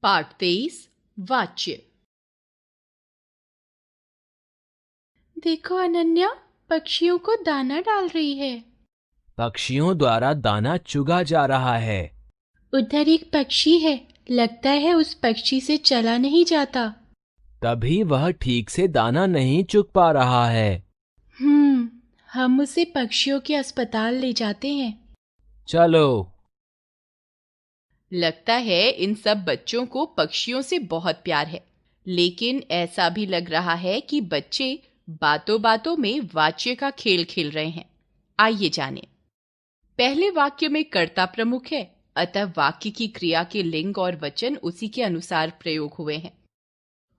पाठ 23 वाच्य। देखो अनन्या, पक्षियों को दाना डाल रही है। पक्षियों द्वारा दाना चुगा जा रहा है। उधर एक पक्षी है, लगता है उस पक्षी से चला नहीं जाता। तभी वह ठीक से दाना नहीं चुग पा रहा है। हम उसे पक्षियों के अस्पताल ले जाते हैं। चलो। लगता है इन सब बच्चों को पक्षियों से बहुत प्यार है, लेकिन ऐसा भी लग रहा है कि बच्चे बातों बातों में वाच्य का खेल खेल रहे हैं। आइए जानें। पहले वाक्य में कर्ता प्रमुख है, अतः वाक्य की क्रिया के लिंग और वचन उसी के अनुसार प्रयोग हुए हैं।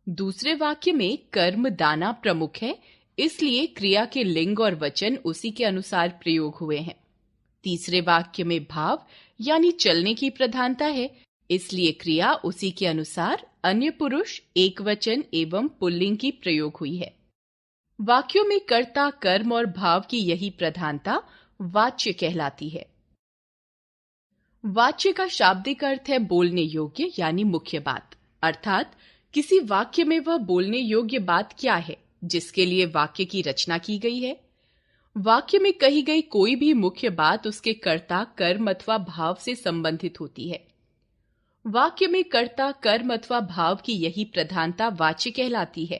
दूसरे वाक्य में कर्म दाना प्रमुख है, इसलिए क्रिया के लिंग और वचन उसी के अनुसार प्रयोग हुए हैं। तीसरे वाक्य में भाव यानी चलने की प्रधानता है, इसलिए क्रिया उसी के अनुसार अन्य पुरुष, एकवचन एवं पुल्लिंग की प्रयोग हुई है। वाक्यों में कर्ता, कर्म और भाव की यही प्रधानता वाच्य कहलाती है। वाच्य का शाब्दिक अर्थ है बोलने योग्य यानी मुख्य बात, अर्थात किसी वाक्य में वह बोलने योग्य बात क्या है जिसके लिए वाक्य की रचना की गई है। वाक्य में कही गई कोई भी मुख्य बात उसके कर्ता, कर्म अथवा भाव से संबंधित होती है। वाक्य में कर्ता, कर्म अथवा भाव की यही प्रधानता वाच्य कहलाती है।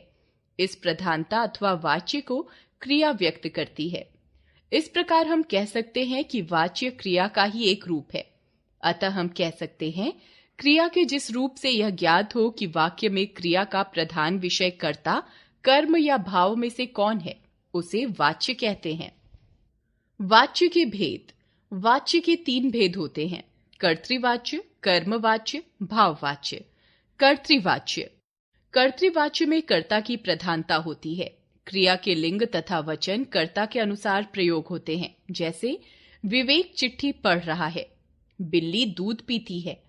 इस प्रधानता अथवा वाच्य को क्रिया व्यक्त करती है। इस प्रकार हम कह सकते हैं कि वाच्य क्रिया का ही एक रूप है। अतः हम कह सकते हैं क्रिया के जिस रूप से यह ज्ञात हो कि वाक्य में क्रिया का प्रधान विषय कर्ता, कर्म या भाव में से कौन है, उसे वाच्य कहते हैं। वाच्य के भेद। वाच्य के 3 भेद होते हैं: कर्तृवाच्य, कर्मवाच्य, भाववाच्य। कर्तृवाच्य। कर्तृवाच्य में कर्ता की प्रधानता होती है। क्रिया के लिंग तथा वचन कर्ता के अनुसार प्रयोग होते हैं, जैसे विवेक चिट्ठी पढ़ रहा है, बिल्ली दूध पीती है,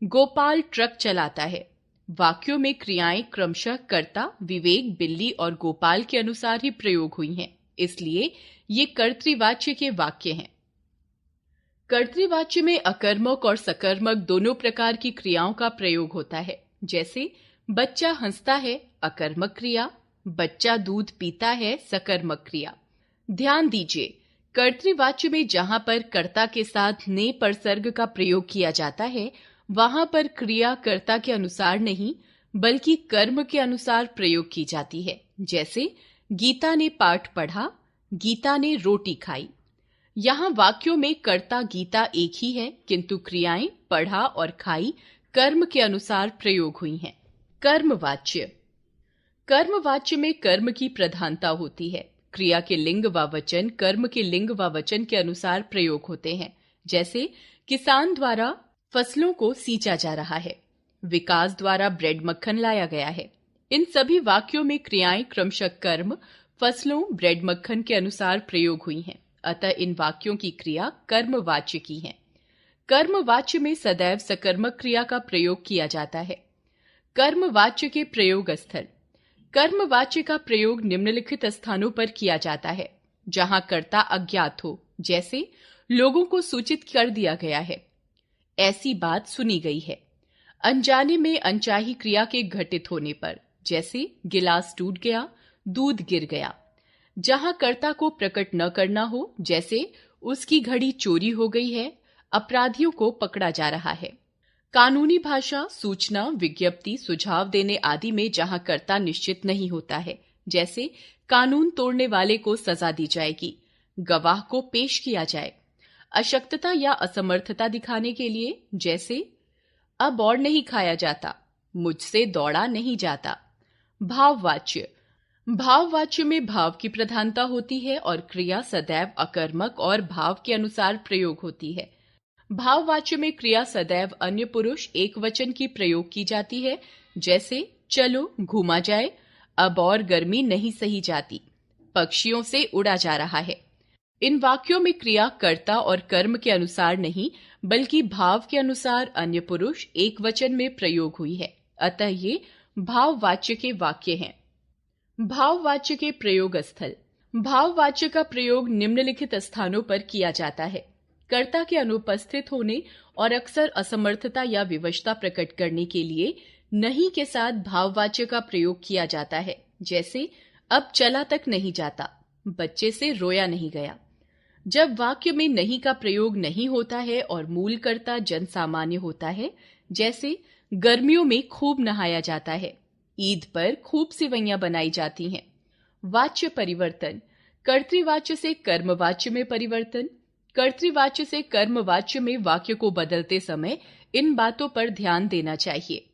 गोपाल ट्रक चलाता है। वाक्यों में क्रियाएं क्रमशः कर्ता, विवेक, बिल्ली और गोपाल के अनुसार ही प्रयोग हुई हैं, इसलिए ये कर्तृवाच्य के वाक्य हैं। कर्तृवाच्य में अकर्मक और सकर्मक दोनों प्रकार की क्रियाओं का प्रयोग होता है, जैसे बच्चा हंसता है, अकर्मक क्रिया, बच्चा दूध पीता है, सकर्मक क्रिया। ध्यान दीजिए, कर्तृवाच्य में जहां पर कर्ता के साथ ने परसर्ग का प्रयोग किया जाता है, वहां पर क्रिया कर्ता के अनुसार नहीं बल्कि कर्म के अनुसार प्रयोग की जाती है, जैसे गीता ने पाठ पढ़ा, गीता ने रोटी खाई। यहां वाक्यों में कर्ता गीता एक ही है, किंतु क्रियाएं पढ़ा और खाई कर्म के अनुसार प्रयोग हुई हैं। कर्मवाच्य। कर्मवाच्य में कर्म की प्रधानता होती है। क्रिया के लिंग व वचन कर्म के लिंग व वचन के अनुसार प्रयोग होते हैं, जैसे किसान द्वारा फसलों को सींचा जा रहा है, विकास द्वारा ब्रेड मक्खन लाया गया है। इन सभी वाक्यों में क्रियाएं क्रमशः कर्म, फसलों, ब्रेड मक्खन के अनुसार प्रयोग हुई हैं, अतः इन वाक्यों की क्रिया कर्मवाच्य की है। कर्मवाच्य में सदैव सकर्मक क्रिया का प्रयोग किया जाता है। कर्मवाच्य के प्रयोग स्थल। कर्मवाच्य का प्रयोग निम्नलिखित स्थानों पर किया जाता है: जहां कर्ता अज्ञात हो, जैसे लोगों को सूचित कर दिया गया है, ऐसी बात सुनी गई है। अनजाने में अनचाही क्रिया के घटित होने पर, जैसे गिलास टूट गया, दूध गिर गया। जहां कर्ता को प्रकट न करना हो, जैसे उसकी घड़ी चोरी हो गई है, अपराधियों को पकड़ा जा रहा है। कानूनी भाषा, सूचना, विज्ञप्ति, सुझाव देने आदि में जहां कर्ता निश्चित नहीं होता है, जैसे कानून तोड़ने वाले को सजा दी जाएगी, गवाह को पेश किया जाए। अशक्तता या असमर्थता दिखाने के लिए, जैसे अब और नहीं खाया जाता, मुझसे दौड़ा नहीं जाता। भाववाच्य। भाववाच्य में भाव की प्रधानता होती है और क्रिया सदैव अकर्मक और भाव के अनुसार प्रयोग होती है। भाववाच्य में क्रिया सदैव अन्य पुरुष, एकवचन की प्रयोग की जाती है, जैसे चलो घूमा जाए, अब और गर्मी नहीं सही जाती, पक्षियों से उड़ा जा रहा है। इन वाक्यों में क्रिया कर्ता और कर्म के अनुसार नहीं बल्कि भाव के अनुसार अन्य पुरुष, एकवचन में प्रयोग हुई है, अतः ये भाववाच्य के वाक्य हैं। भाववाच्य के प्रयोग स्थल। भाववाच्य का प्रयोग निम्नलिखित स्थानों पर किया जाता है: कर्ता के अनुपस्थित होने और अक्सर असमर्थता या विवशता प्रकट करने के लिए नहीं के साथ भाववाच्य का प्रयोग किया जाता है, जैसे अब चला तक नहीं जाता, बच्चे से रोया नहीं गया। जब वाक्य में नहीं का प्रयोग नहीं होता है और मूल कर्ता जन सामान्य होता है, जैसे गर्मियों में खूब नहाया जाता है, ईद पर खूब सिवैयां बनाई जाती हैं। वाच्य परिवर्तन, कर्तृवाच्य से कर्मवाच्य में परिवर्तन। कर्तृवाच्य से कर्मवाच्य में वाक्य को बदलते समय इन बातों पर ध्यान देना चाहिए।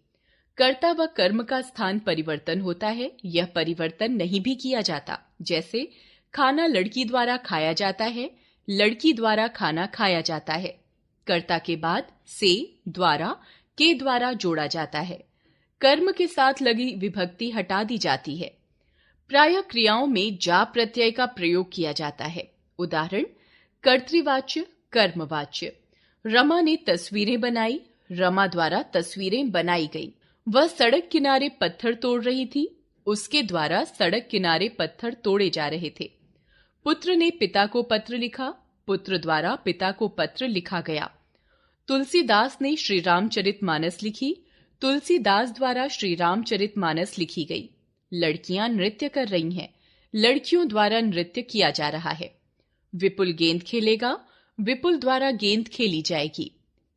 कर्ता व कर्म का स्थान परिवर्तन होता है, यह परिवर्तन नहीं भी किया जाता, जैसे खाना लड़की द्वारा खाया जाता है, लड़की द्वारा खाना खाया जाता है। कर्ता के बाद से, द्वारा, के द्वारा जोड़ा जाता है। कर्म के साथ लगी विभक्ति हटा दी जाती है। प्रायः क्रियाओं में जा प्रत्यय का प्रयोग किया जाता है। उदाहरण, कर्तृवाच्य, कर्मवाच्य। रमा ने तस्वीरें बनाई, रमा द्वारा तस्वीरें बनाई गई। वह सड़क किनारे पत्थर तोड़ रही थी, उसके द्वारा सड़क किनारे पत्थर तोड़े जा रहे थे। पुत्र ने पिता को पत्र लिखा, पुत्र द्वारा पिता को पत्र लिखा गया। तुलसीदास ने श्री रामचरितमानस लिखी, तुलसीदास द्वारा श्री रामचरितमानस लिखी गई। लड़कियां नृत्य कर रही हैं, लड़कियों द्वारा नृत्य किया जा रहा है। विपुल गेंद खेलेगा, विपुल द्वारा गेंद खेली जाएगी।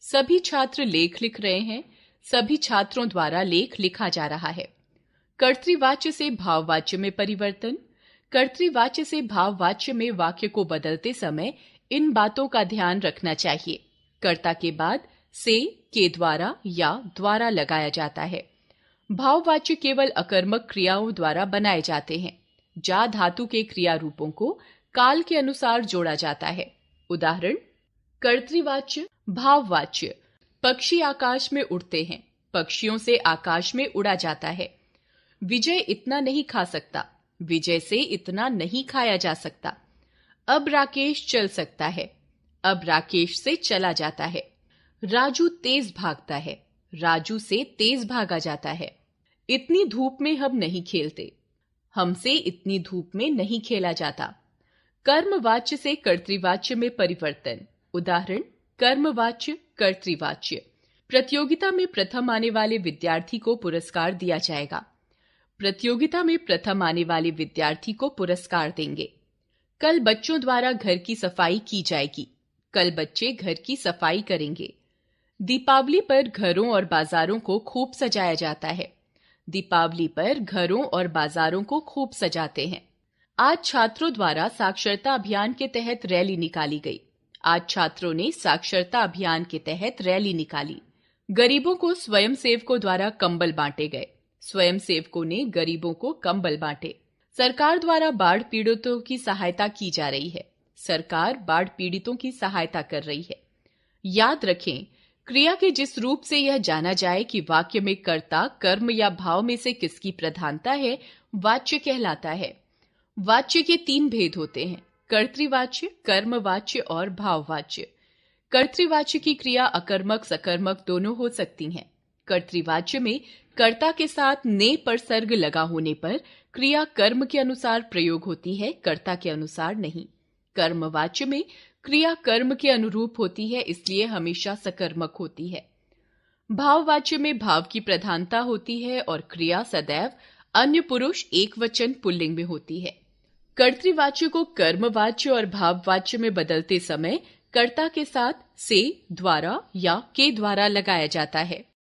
सभी छात्र लेख लिख रहे हैं, सभी छात्रों द्वारा लेख लिखा जा रहा है। कर्तृवाच्य से भाववाच्य में परिवर्तन। कर्तृवाच्य से भाववाच्य में वाक्य को बदलते समय इन बातों का ध्यान रखना चाहिए। कर्ता के बाद से, के द्वारा या द्वारा लगाया जाता है। भाववाच्य केवल अकर्मक क्रियाओं द्वारा बनाए जाते हैं। जा धातु के क्रिया रूपों को काल के अनुसार जोड़ा जाता है। उदाहरण, कर्तृवाच्य, भाववाच्य। पक्षी आकाश में उड़ते हैं, पक्षियों से आकाश में उड़ा जाता है। विजय इतना नहीं खा सकता, विजय से इतना नहीं खाया जा सकता। अब राकेश चल सकता है, अब राकेश से चला जाता है। राजू तेज भागता है, राजू से तेज भागा जाता है। इतनी धूप में हम नहीं खेलते, हमसे इतनी धूप में नहीं खेला जाता। कर्मवाच्य से कर्तृवाच्य में परिवर्तन। उदाहरण, कर्मवाच्य, कर्तृवाच्य। प्रतियोगिता में प्रथम आने वाले विद्यार्थी को पुरस्कार दिया जाएगा। प्रतियोगिता में प्रथम आने वाले विद्यार्थी को पुरस्कार देंगे। कल बच्चों द्वारा घर की सफाई की जाएगी, कल बच्चे घर की सफाई करेंगे। दीपावली पर घरों और बाजारों को खूब सजाया जाता है। दीपावली पर घरों और बाजारों को खूब सजाते हैं। आज छात्रों द्वारा साक्षरता अभियान के तहत रैली निकाली गई। आज छात्रों ने साक्षरता अभियान के तहत रैली निकाली। गरीबों को स्वयंसेवकों द्वारा कंबल बांटे गए। स्वयंसेवकों ने गरीबों को कंबल बांटे। सरकार द्वारा बाढ़ पीड़ितों की सहायता की जा रही है। सरकार बाढ़ पीड़ितों की सहायता कर रही है। याद रखें, क्रिया के जिस रूप से यह जाना जाए कि वाक्य में कर्ता, कर्म या भाव में से किसकी प्रधानता है, वाच्य कहलाता है। वाच्य के 3 भेद होते हैं, कर्तृवाच्य, कर्मवाच्य और भाववाच्य। कर्तृवाच्य की क्रिया अकर्मक, सकर्मक दोनों हो सकती हैं। कर्तृवाच्य में कर्ता के साथ ने पर सर्ग लगा होने पर क्रिया कर्म के अनुसार प्रयोग होती है, कर्ता के अनुसार नहीं। कर्मवाच्य में क्रिया कर्म के अनुरूप होती है, इसलिए हमेशा सकर्मक होती है। भाववाच्य में भाव की प्रधानता होती है और क्रिया सदैव अन्य पुरुष एकवचन पुल्लिंग में होती है। कर्तृवाच्य को कर्मवाच्य और भाववाच्य में बदलते समय कर्ता के साथ से, द्वारा या के द्वारा लगाया जाता है।